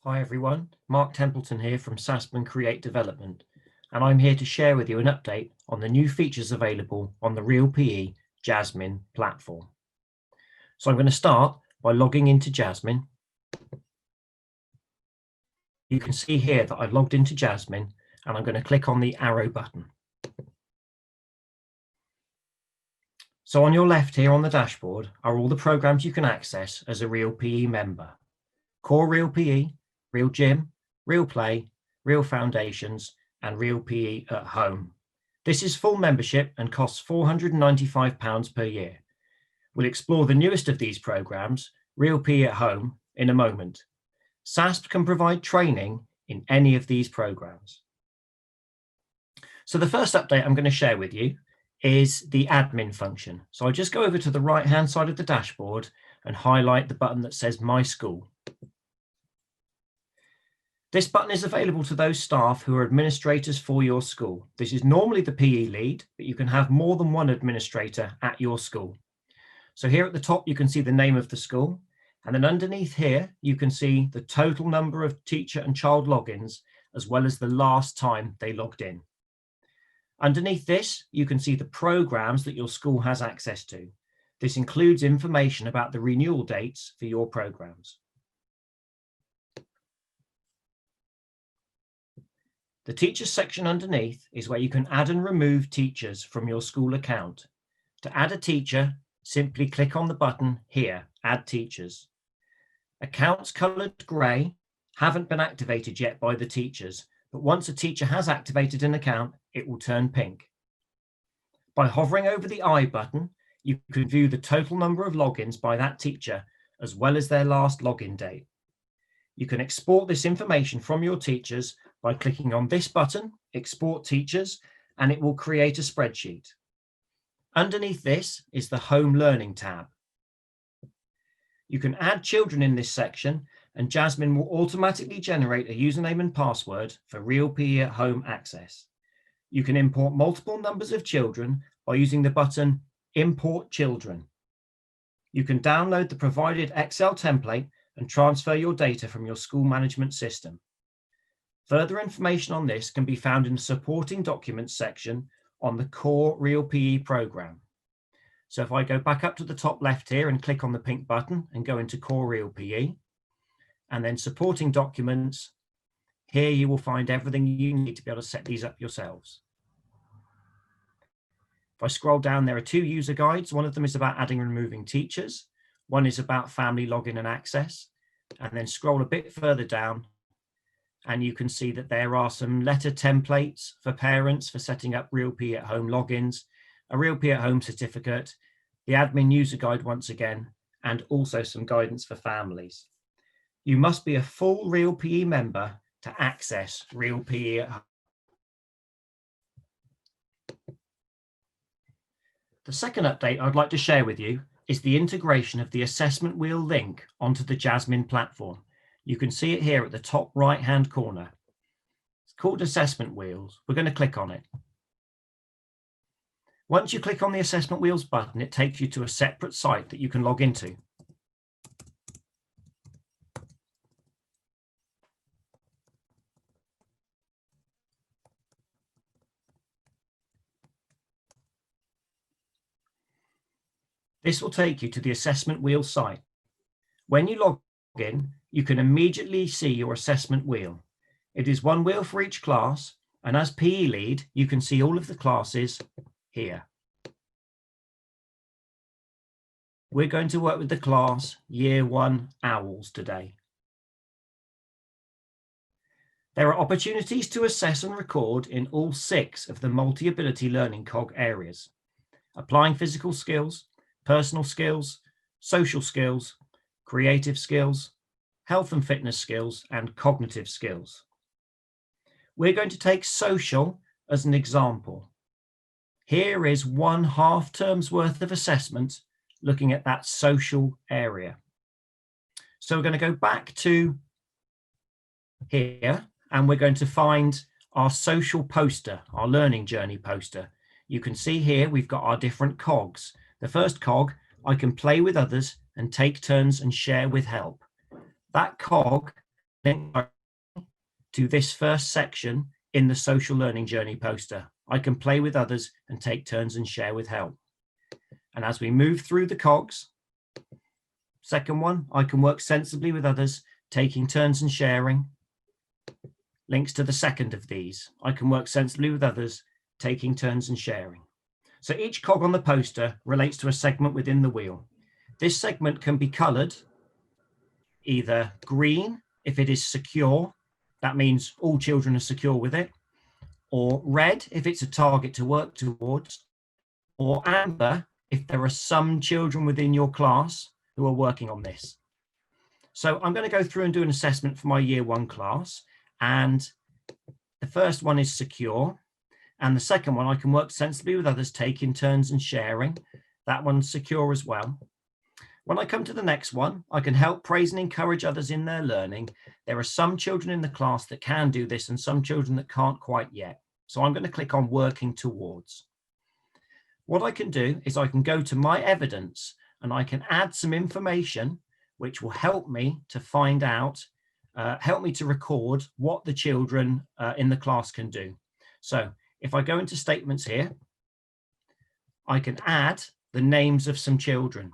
Hi everyone, Mark Templeton here from Sasman Create Development, and I'm here to share with you an update on the new features available on the Real PE Jasmine platform. So I'm going to start by logging into Jasmine. You can see here that I've logged into Jasmine, and I'm going to click on the arrow button. So on your left here on the dashboard are all the programs you can access as a Real PE member. Core Real PE, Real Gym, Real Play, Real Foundations, and Real PE at Home. This is full membership and costs £495 per year. We'll explore the newest of these programs, Real PE at Home, in a moment. SASP can provide training in any of these programs. So the first update I'm going to share with you is the admin function. So I'll just go over to the right-hand side of the dashboard and highlight the button that says My School. This button is available to those staff who are administrators for your school. This is normally the PE lead, but you can have more than one administrator at your school. So here at the top, you can see the name of the school. And then underneath here, you can see the total number of teacher and child logins, as well as the last time they logged in. Underneath this, you can see the programs that your school has access to. This includes information about the renewal dates for your programs. The teachers section underneath is where you can add and remove teachers from your school account. To add a teacher, simply click on the button here, Add Teachers. Accounts coloured grey haven't been activated yet by the teachers, but once a teacher has activated an account, it will turn pink. By hovering over the I button, you can view the total number of logins by that teacher, as well as their last login date. You can export this information from your teachers by clicking on this button, Export Teachers, and it will create a spreadsheet. Underneath this is the Home Learning tab. You can add children in this section, and Jasmine will automatically generate a username and password for Real PE at Home access. You can import multiple numbers of children by using the button Import Children. You can download the provided Excel template and transfer your data from your school management system. Further information on this can be found in the supporting documents section on the core Real PE program. So if I go back up to the top left here and click on the pink button and go into core Real PE, and then supporting documents, here you will find everything you need to be able to set these up yourselves. If I scroll down, there are two user guides. One of them is about adding and removing teachers. One is about family login and access. And then scroll a bit further down, and you can see that there are some letter templates for parents for setting up Real PE at Home logins, a Real PE at Home certificate, the admin user guide once again, and also some guidance for families. You must be a full Real PE member to access Real PE at Home. The second update I'd like to share with you is the integration of the assessment wheel link onto the Jasmine platform. You can see it here at the top right-hand corner. It's called Assessment Wheels. We're going to click on it. Once you click on the Assessment Wheels button, it takes you to a separate site that you can log into. This will take you to the Assessment Wheel site. When you log in, you can immediately see your assessment wheel. It is one wheel for each class, and as PE lead, you can see all of the classes here. We're going to work with the class Year 1 Owls today. There are opportunities to assess and record in all 6 of the multi-ability learning cog areas: applying physical skills, personal skills, social skills, creative skills, health and fitness skills, and cognitive skills. We're going to take social as an example. Here is 1 half term's worth of assessment looking at that social area. So we're going to go back to here, and we're going to find our social poster, our learning journey poster. You can see here we've got our different cogs. The first cog, I can play with others and take turns and share with help. That cog link to this first section in the social learning journey poster. I can play with others and take turns and share with help. And as we move through the cogs, second one, I can work sensibly with others, taking turns and sharing. Links to the second of these. I can work sensibly with others, taking turns and sharing. So each cog on the poster relates to a segment within the wheel. This segment can be colored either green if it is secure, that means all children are secure with it, or red if it's a target to work towards, or amber if there are some children within your class who are working on this. So I'm going to go through and do an assessment for my year 1 class, and the first one is secure, and the second one I can work sensibly with others, taking turns and sharing. That one's secure as well. When I come to the next one, I can help, praise and encourage others in their learning. There are some children in the class that can do this and some children that can't quite yet. So I'm going to click on working towards. What I can do is I can go to my evidence and I can add some information which will help me to find out, help me to record what the children in the class can do. So if I go into statements here, I can add the names of some children.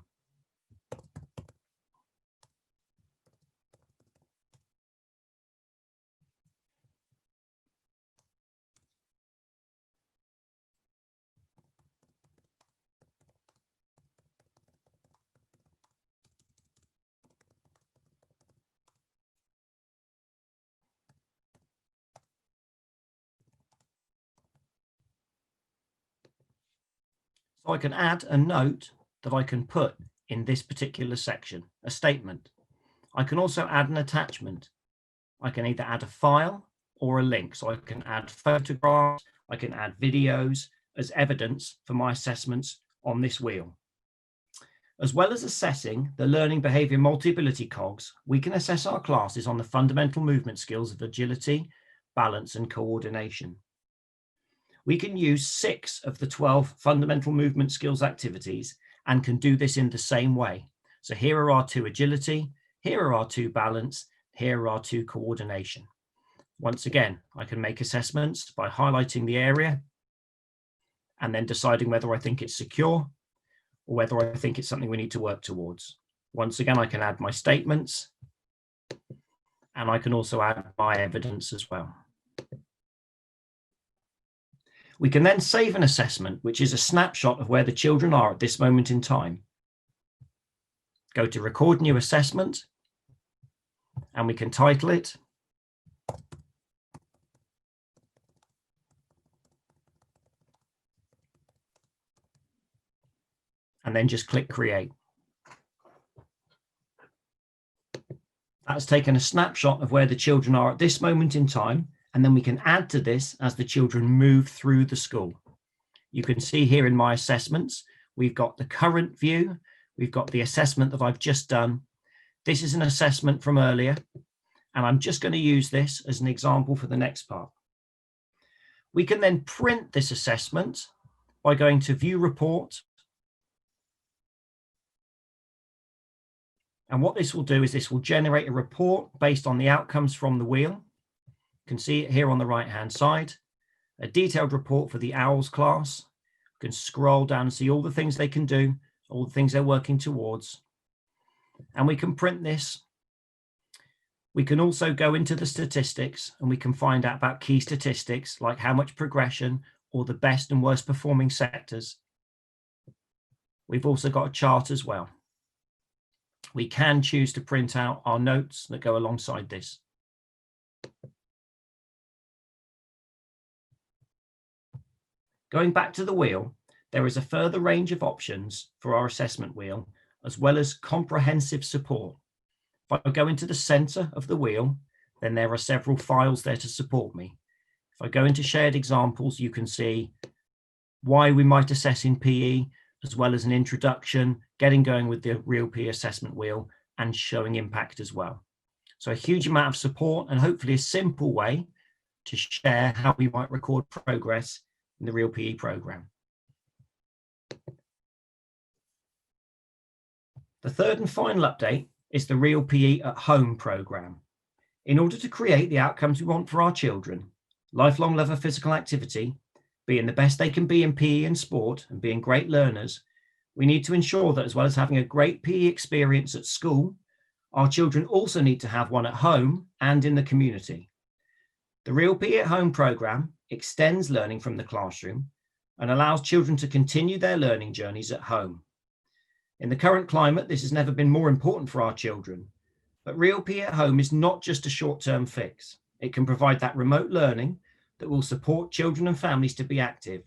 So I can add a note that I can put in this particular section, a statement. I can also add an attachment. I can either add a file or a link. So I can add photographs, I can add videos as evidence for my assessments on this wheel. As well as assessing the learning behavior multi-ability cogs, we can assess our classes on the fundamental movement skills of agility, balance, and coordination. We can use 6 of the 12 fundamental movement skills activities and can do this in the same way. So here are our 2 agility, here are our 2 balance, here are our 2 coordination. Once again, I can make assessments by highlighting the area and then deciding whether I think it's secure or whether I think it's something we need to work towards. Once again, I can add my statements and I can also add my evidence as well. We can then save an assessment, which is a snapshot of where the children are at this moment in time. Go to record new assessment, and we can title it. And then just click create. That's taken a snapshot of where the children are at this moment in time. And then we can add to this as the children move through the school. You can see here in my assessments, we've got the current view. We've got the assessment that I've just done. This is an assessment from earlier. And I'm just going to use this as an example for the next part. We can then print this assessment by going to view report. And what this will do is this will generate a report based on the outcomes from the wheel. You can see it here on the right-hand side, a detailed report for the OWLS class. You can scroll down and see all the things they can do, all the things they're working towards. And we can print this. We can also go into the statistics and we can find out about key statistics like how much progression or the best and worst performing sectors. We've also got a chart as well. We can choose to print out our notes that go alongside this. Going back to the wheel, there is a further range of options for our assessment wheel, as well as comprehensive support. If I go into the center of the wheel, then there are several files there to support me. If I go into shared examples, you can see why we might assess in PE, as well as an introduction, getting going with the real PE assessment wheel, and showing impact as well. So a huge amount of support and hopefully a simple way to share how we might record progress in the real PE program. The third and final update is the real PE at home program. In order to create the outcomes we want for our children, lifelong love of physical activity, being the best they can be in PE and sport, and being great learners, we need to ensure that as well as having a great PE experience at school, our children also need to have one at home and in the community. The Real PE at Home programme extends learning from the classroom and allows children to continue their learning journeys at home. In the current climate, this has never been more important for our children. But Real PE at Home is not just a short-term fix. It can provide that remote learning that will support children and families to be active,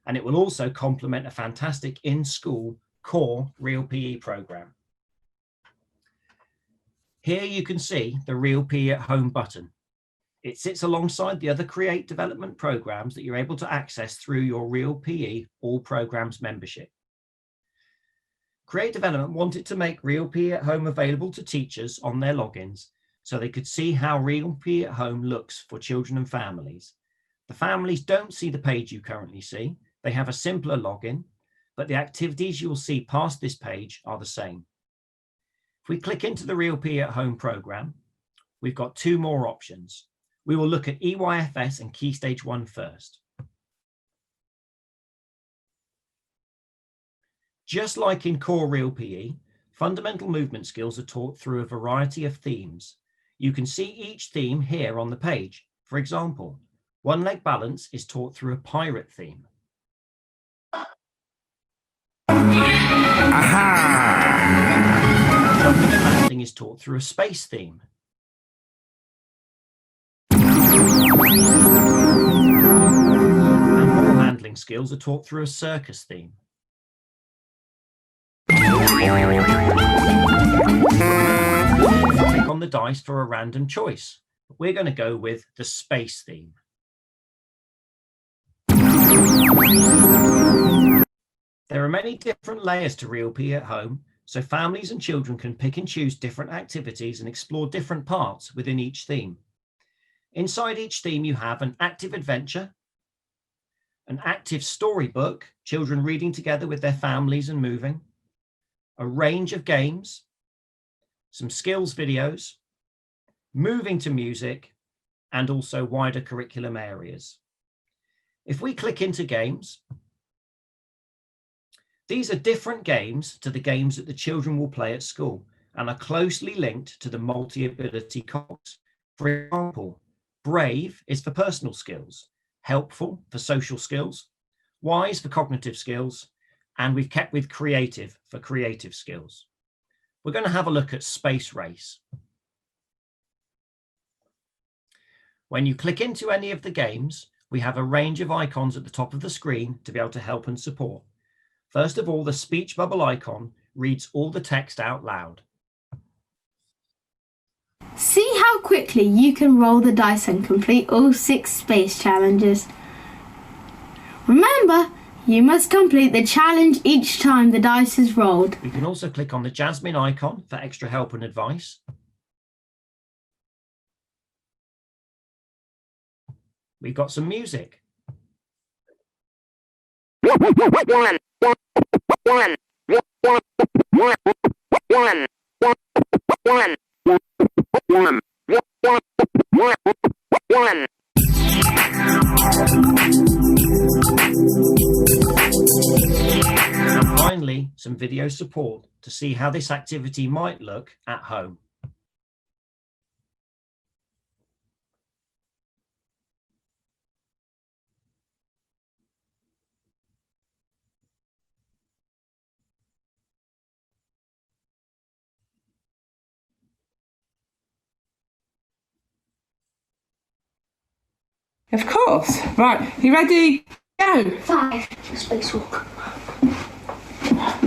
and it will also complement a fantastic in-school core Real PE programme. Here you can see the Real PE at Home button. It sits alongside the other Create development programmes that you're able to access through your Real PE All Programmes membership. Create Development wanted to make Real PE at Home available to teachers on their logins so they could see how Real PE at Home looks for children and families. The families don't see the page you currently see. They have a simpler login, but the activities you will see past this page are the same. If we click into the Real PE at Home programme, we've got two more options. We will look at EYFS and Key Stage 1 first. Just like in core Real PE, fundamental movement skills are taught through a variety of themes. You can see each theme here on the page. For example, one leg balance is taught through a pirate theme. Aha! Jumping and landing is taught through a space theme. And ball handling skills are taught through a circus theme. Click on the dice for a random choice. We're going to go with the space theme. There are many different layers to Real PE at Home, so families and children can pick and choose different activities and explore different parts within each theme. Inside each theme, you have an active adventure, an active storybook, children reading together with their families and moving, a range of games, some skills videos, moving to music, and also wider curriculum areas. If we click into games, these are different games to the games that the children will play at school and are closely linked to the multi-ability cogs. For example, Brave is for personal skills, Helpful for social skills, Wise for cognitive skills, and we've kept with Creative for creative skills. We're going to have a look at Space Race. When you click into any of the games, we have a range of icons at the top of the screen to be able to help and support. First of all, the speech bubble icon reads all the text out loud. See how quickly you can roll the dice and complete all 6 space challenges. Remember, you must complete the challenge each time the dice is rolled. We can also click on the Jasmine icon for extra help and advice. We've got some music. And finally, some video support to see how this activity might look at home. Of course. Right, you ready? Go. 5. Spacewalk.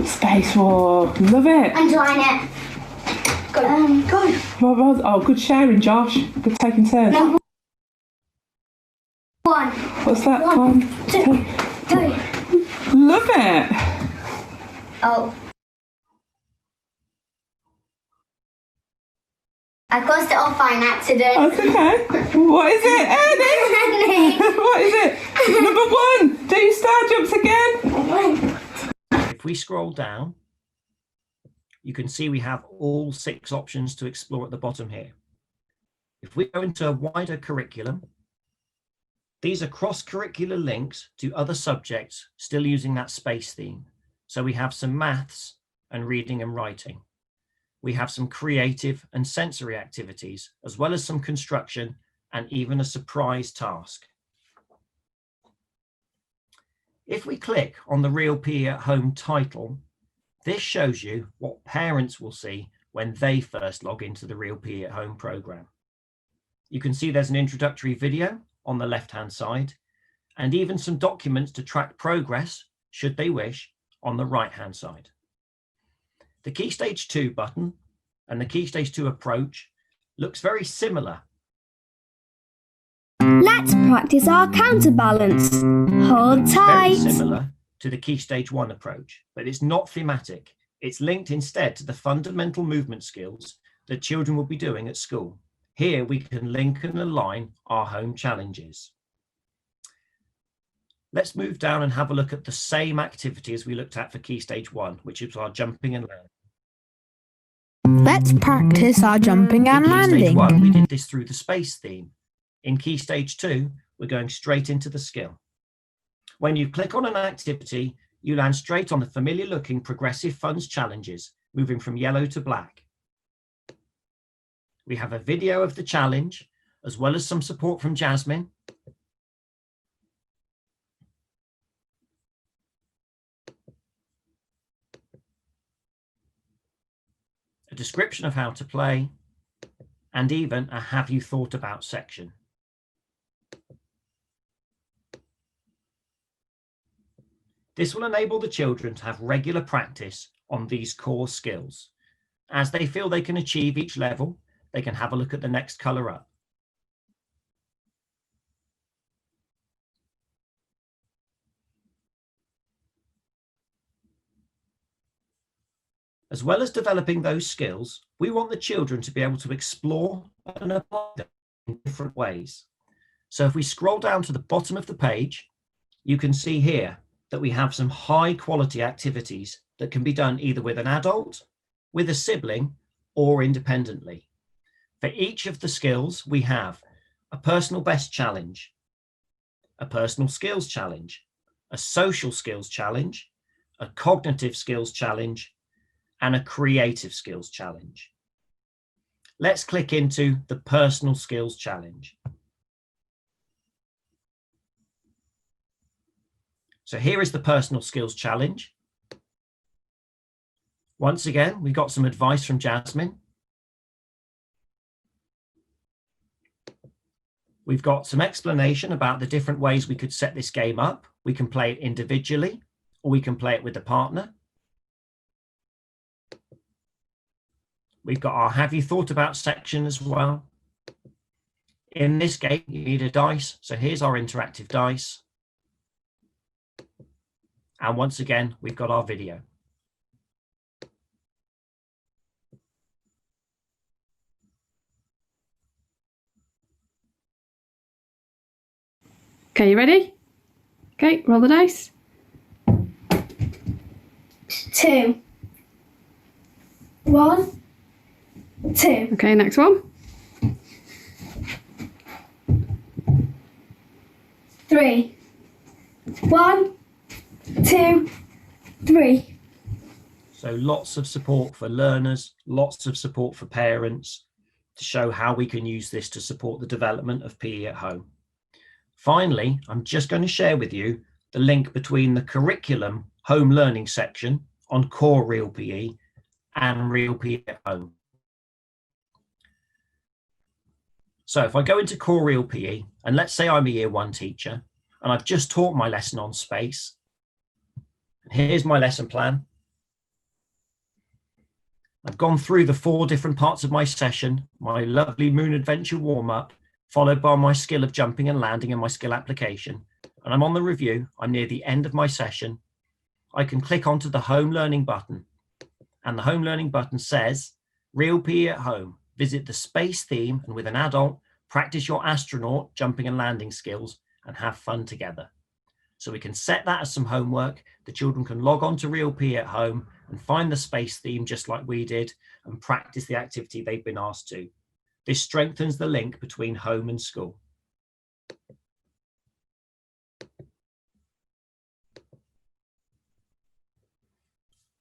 Spacewalk. Love it. And join it. Go. Go. Well, oh, good sharing, Josh. Good taking turns. No. 1. What's that? 1, 2, 3. Love it. Oh. I crossed it off by an accident. That's okay. What is it, Ernie? What is it? Number 1. Do your star jumps again. If we scroll down, you can see we have all 6 options to explore at the bottom here. If we go into a wider curriculum, these are cross-curricular links to other subjects still using that space theme. So we have some maths and reading and writing. We have some creative and sensory activities, as well as some construction and even a surprise task. If we click on the Real PE at Home title, this shows you what parents will see when they first log into the Real PE at Home program. You can see there's an introductory video on the left-hand side, and even some documents to track progress, should they wish, on the right-hand side. The Key Stage 2 button and the Key Stage 2 approach looks very similar. Let's practice our counterbalance. Hold tight. Very similar to the Key Stage 1 approach, but it's not thematic. It's linked instead to the fundamental movement skills that children will be doing at school. Here we can link and align our home challenges. Let's move down and have a look at the same activity as we looked at for Key Stage 1, which is our jumping and landing. Let's practice our jumping and In Key Stage landing. 1, we did this through the space theme. In Key Stage 2, we're going straight into the skill. When you click on an activity, you land straight on the familiar looking progressive funds challenges, moving from yellow to black. We have a video of the challenge, as well as some support from Jasmine. A description of how to play, and even a have you thought about section. This will enable the children to have regular practice on these core skills. As they feel they can achieve each level, they can have a look at the next colour up. As well as developing those skills, we want the children to be able to explore and apply them in different ways. So if we scroll down to the bottom of the page, you can see here that we have some high quality activities that can be done either with an adult, with a sibling, or independently. For each of the skills, we have a personal best challenge, a personal skills challenge, a social skills challenge, a cognitive skills challenge, and a creative skills challenge. Let's click into the personal skills challenge. So here is the personal skills challenge. Once again, we got some advice from Jasmine. We've got some explanation about the different ways we could set this game up. We can play it individually, or we can play it with a partner. We've got our have you thought about section as well. In this game, you need a dice. So here's our interactive dice. And once again, we've got our video. Okay, you ready? Okay, roll the dice. 2. 1, 2. Okay, next one. 3. 1, 2, 3. So lots of support for learners, lots of support for parents to show how we can use this to support the development of PE at home. Finally, I'm just going to share with you the link between the curriculum home learning section on core Real PE and Real PE at home. So if I go into core Real PE, and let's say I'm a year 1 teacher, and I've just taught my lesson on space. Here's my lesson plan. I've gone through the 4 different parts of my session, my lovely moon adventure warm-up, followed by my skill of jumping and landing and my skill application. And I'm on the review. I'm near the end of my session. I can click onto the home learning button, and the home learning button says, Real PE at home, visit the space theme and with an adult, practice your astronaut jumping and landing skills and have fun together. So we can set that as some homework. The children can log on to Real PE at home and find the space theme just like we did and practice the activity they've been asked to. This strengthens the link between home and school.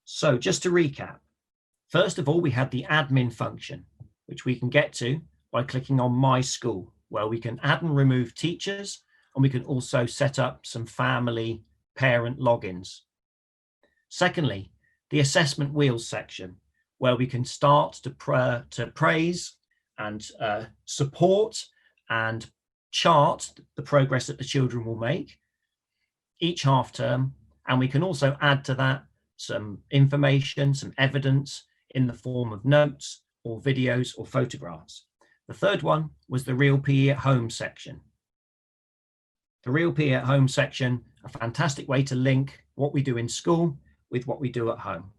So just to recap, first of all, we had the admin function, which we can get to by clicking on My School, where we can add and remove teachers, and we can also set up some family parent logins. Secondly, the assessment wheels section, where we can start to praise and support and chart the progress that the children will make each half term. And we can also add to that some information, some evidence in the form of notes or videos or photographs. The third one was the Real PE at Home section. The Real PE at Home section, a fantastic way to link what we do in school with what we do at home.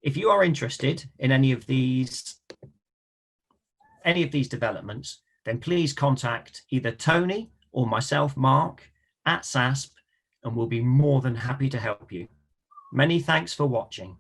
If you are interested in any of these developments, then please contact either Tony or myself, Mark, at SASP, and we'll be more than happy to help you. Many thanks for watching.